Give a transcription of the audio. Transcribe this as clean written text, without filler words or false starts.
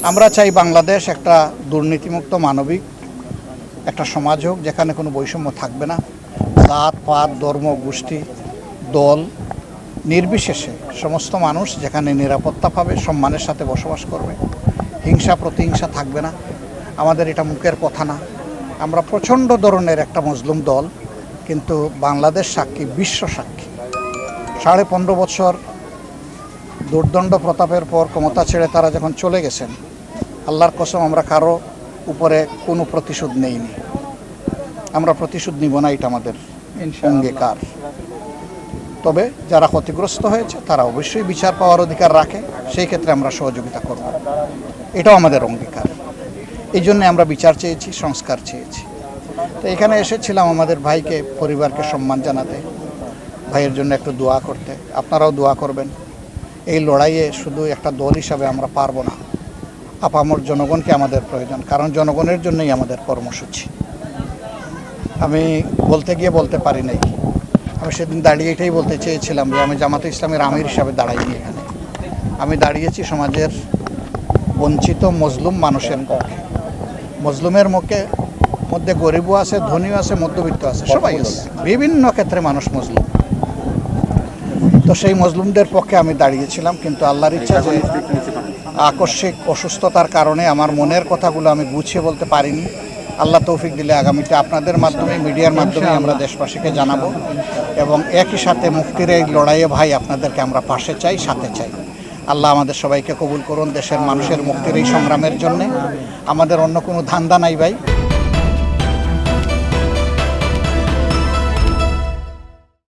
আমরা চাই বাংলাদেশ একটা দুর্নীতিমুক্ত মানবিক একটা সমাজ হোক, যেখানে কোনো বৈষম্য থাকবে না। জাত পাত ধর্ম গোষ্ঠী দল নির্বিশেষে সমস্ত মানুষ যেখানে নিরাপত্তা পাবে, সম্মানের সাথে বসবাস করবে, হিংসা প্রতিহিংসা থাকবে না। আমাদের এটা মুখের কথা না। আমরা প্রচণ্ড ধরনের একটা মজলুম দল, কিন্তু বাংলাদেশ সাক্ষী, বিশ্ব সাক্ষী। 15.5 বছর দুর্দণ্ড প্রতাপের পর ক্ষমতা ছেড়ে তারা যখন চলে গেছেন, আল্লাহর কসম আমরা কারো উপরে কোনো প্রতিশোধ নেইনি। আমরা প্রতিশোধ নিব না, এটা আমাদের অঙ্গীকার। তবে যারা ক্ষতিগ্রস্ত হয়েছে তারা অবশ্যই বিচার পাওয়ার অধিকার রাখে, সেই ক্ষেত্রে আমরা সহযোগিতা করব, এটাও আমাদের অঙ্গীকার। এই জন্যে আমরা বিচার চেয়েছি, সংস্কার চেয়েছি। তো এখানে এসেছিলাম আমাদের ভাইকে, পরিবারকে সম্মান জানাতে, ভাইয়ের জন্য একটু দোয়া করতে। আপনারাও দোয়া করবেন। এই লড়াইয়ে শুধু একটা দল হিসাবে আমরা পারবো না, আপামর জনগণকে আমাদের প্রয়োজন, কারণ জনগণের জন্যই আমাদের কর্মসূচি। আমি বলতে গিয়ে বলতে পারি নাই। আমি সেদিন দাঁড়িয়ে এটাই বলতে চেয়েছিলাম যে আমি জামাতে ইসলামের আমির হিসাবে দাঁড়াইনি এখানে। আমি দাঁড়িয়েছি সমাজের বঞ্চিত মজলুম মানুষের পক্ষে। মজলুমের মধ্যে গরিবও আছে, ধনীও আছে, মধ্যবিত্ত আছে, সবাই আছে। বিভিন্ন ক্ষেত্রে মানুষ মজলুম। তো সেই মজলুমদের পক্ষে আমি দাঁড়িয়েছিলাম, কিন্তু আল্লাহর ইচ্ছা যে আকস্মিক অসুস্থতার কারণে আমার মনের কথাগুলো আমি গুছিয়ে বলতে পারিনি। আল্লাহ তৌফিক দিলে আগামীতে আপনাদের মাধ্যমে, মিডিয়ার মাধ্যমে আমরা দেশবাসীকে জানাবো, এবং একই সাথে মুক্তির এই লড়াইয়ে ভাই আপনাদেরকে আমরা পাশে চাই, সাথে চাই। আল্লাহ আমাদের সবাইকে কবুল করুন দেশের মানুষের মুক্তির এই সংগ্রামের জন্যে। আমাদের অন্য কোনো ধান্দা নাই ভাই।